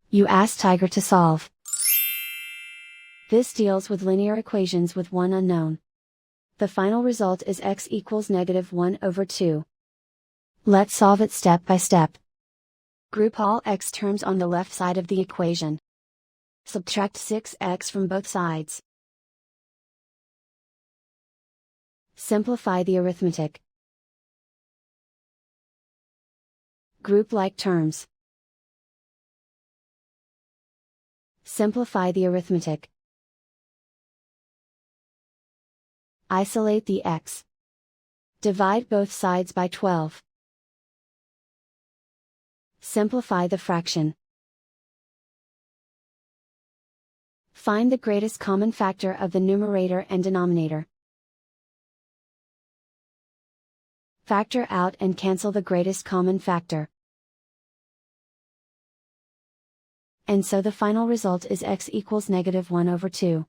You ask Tiger to solve. This deals with linear equations with one unknown. The final result is x equals -1/2. Let's solve it step by step. Group all x terms on the left side of the equation. Subtract 6x from both sides. Simplify the arithmetic. Group like terms. Simplify the arithmetic. Isolate the x. Divide both sides by 12. Simplify the fraction. Find the greatest common factor of the numerator and denominator. Factor out and cancel the greatest common factor. And so the final result is x equals -1/2.